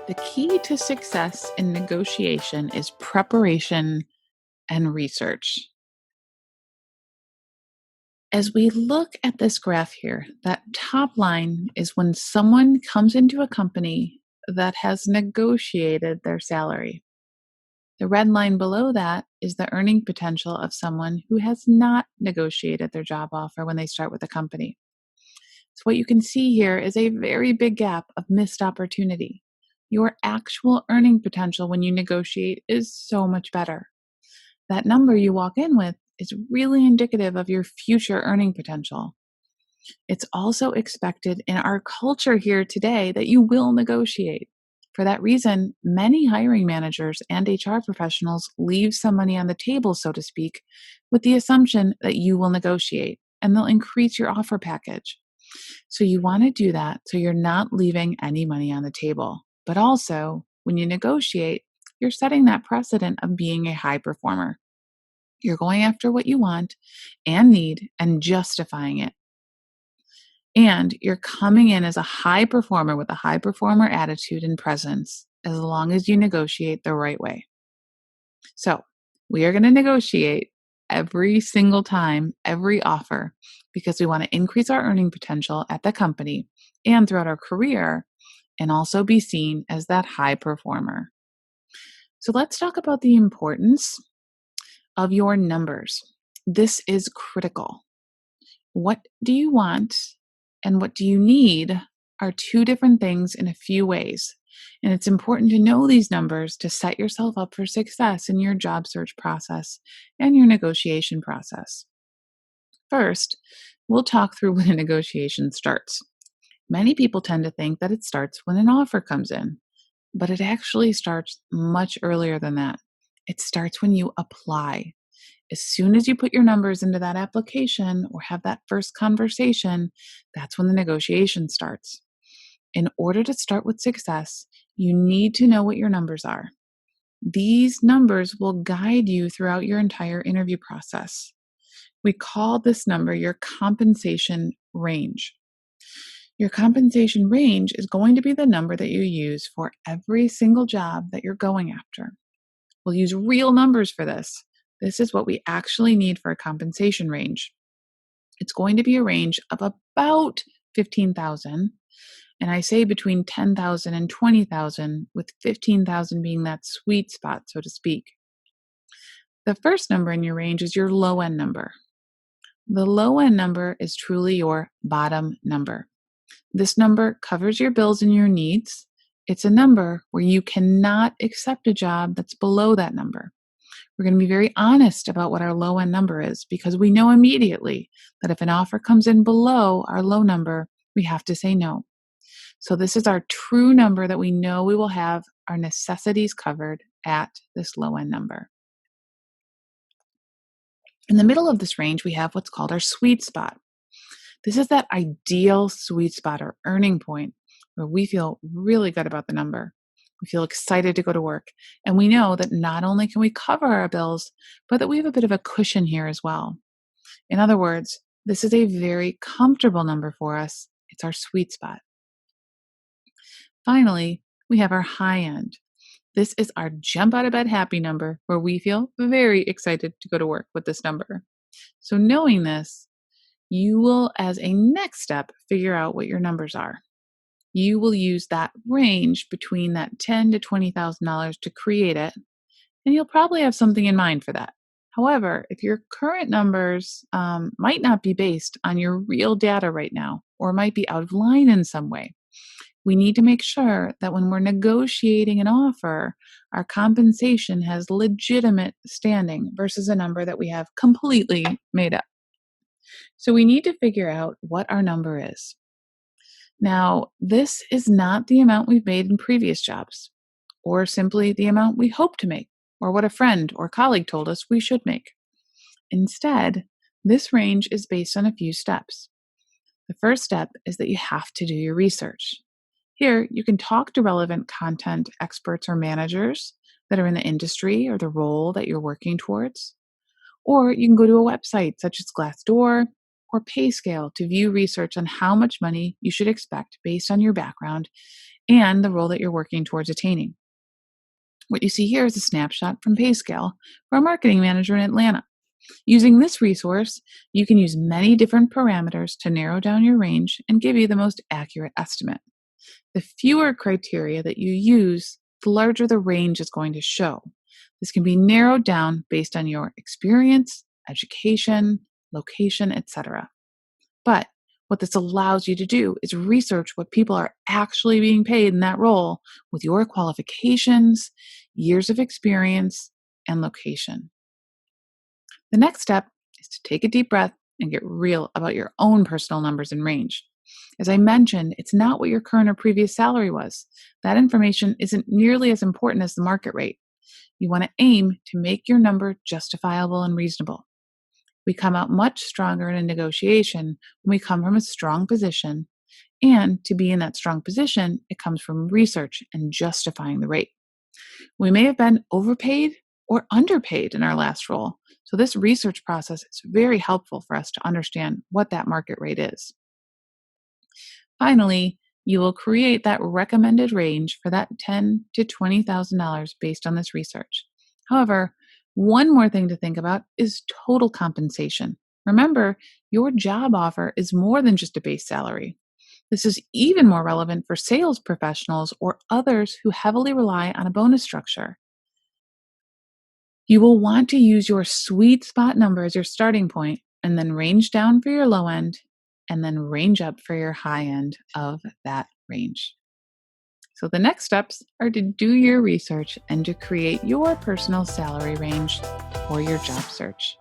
The key to success in negotiation is preparation and research. As we look at this graph here, that top line is when someone comes into a company that has negotiated their salary. The red line below that is the earning potential of someone who has not negotiated their job offer when they start with a company. So, what you can see here is a very big gap of missed opportunity. Your actual earning potential when you negotiate is so much better. That number you walk in with is really indicative of your future earning potential. It's also expected in our culture here today that you will negotiate. For that reason, many hiring managers and HR professionals leave some money on the table, so to speak, with the assumption that you will negotiate and they'll increase your offer package. So you want to do that so you're not leaving any money on the table. But also, when you negotiate, you're setting that precedent of being a high performer. You're going after what you want and need and justifying it. And you're coming in as a high performer with a high performer attitude and presence as long as you negotiate the right way. So we are going to negotiate every single time, every offer, because we want to increase our earning potential at the company and throughout our career and also be seen as that high performer. So let's talk about the importance of your numbers. This is critical. What do you want and what do you need are two different things in a few ways. And it's important to know these numbers to set yourself up for success in your job search process and your negotiation process. First, we'll talk through when a negotiation starts. Many people tend to think that it starts when an offer comes in, but it actually starts much earlier than that. It starts when you apply. As soon as you put your numbers into that application or have that first conversation, that's when the negotiation starts. In order to start with success, you need to know what your numbers are. These numbers will guide you throughout your entire interview process. We call this number your compensation range. Your compensation range is going to be the number that you use for every single job that you're going after. We'll use real numbers for this. This is what we actually need for a compensation range. It's going to be a range of about 15,000, and I say between 10,000 and 20,000, with 15,000 being that sweet spot, so to speak. The first number in your range is your low end number. The low end number is truly your bottom number. This number covers your bills and your needs. It's a number where you cannot accept a job that's below that number. We're going to be very honest about what our low end number is because we know immediately that if an offer comes in below our low number, we have to say no. So this is our true number that we know we will have our necessities covered at this low end number. In the middle of this range, we have what's called our sweet spot. This is that ideal sweet spot or earning point where we feel really good about the number. We feel excited to go to work. And we know that not only can we cover our bills, but that we have a bit of a cushion here as well. In other words, this is a very comfortable number for us. It's our sweet spot. Finally, we have our high end. This is our jump out of bed happy number where we feel very excited to go to work with this number. So knowing this, you will, as a next step, figure out what your numbers are. You will use that range between that $10,000 to $20,000 to create it, and you'll probably have something in mind for that. However, if your current numbers might not be based on your real data right now, or might be out of line in some way, we need to make sure that when we're negotiating an offer, our compensation has legitimate standing versus a number that we have completely made up. So we need to figure out what our number is. Now, this is not the amount we've made in previous jobs, or simply the amount we hope to make, or what a friend or colleague told us we should make. Instead, this range is based on a few steps. The first step is that you have to do your research. Here, you can talk to relevant content experts or managers that are in the industry or the role that you're working towards. Or you can go to a website such as Glassdoor or pay scale to view research on how much money you should expect based on your background and the role that you're working towards attaining. What you see here is a snapshot from PayScale for a marketing manager in Atlanta. Using this resource, you can use many different parameters to narrow down your range and give you the most accurate estimate. The fewer criteria that you use, the larger the range is going to show. This can be narrowed down based on your experience, education, location, etc. But what this allows you to do is research what people are actually being paid in that role with your qualifications, years of experience, and location. The next step is to take a deep breath and get real about your own personal numbers and range. As I mentioned, it's not what your current or previous salary was. That information isn't nearly as important as the market rate. You want to aim to make your number justifiable and reasonable. We come out much stronger in a negotiation when we come from a strong position, and to be in that strong position, it comes from research and justifying the rate. We may have been overpaid or underpaid in our last role, so this research process is very helpful for us to understand what that market rate is. Finally, you will create that recommended range for that $10,000 to $20,000 based on this research. However, one more thing to think about is total compensation. Remember, your job offer is more than just a base salary. This is even more relevant for sales professionals or others who heavily rely on a bonus structure. You will want to use your sweet spot number as your starting point and then range down for your low end and then range up for your high end of that range. So the next steps are to do your research and to create your personal salary range for your job search.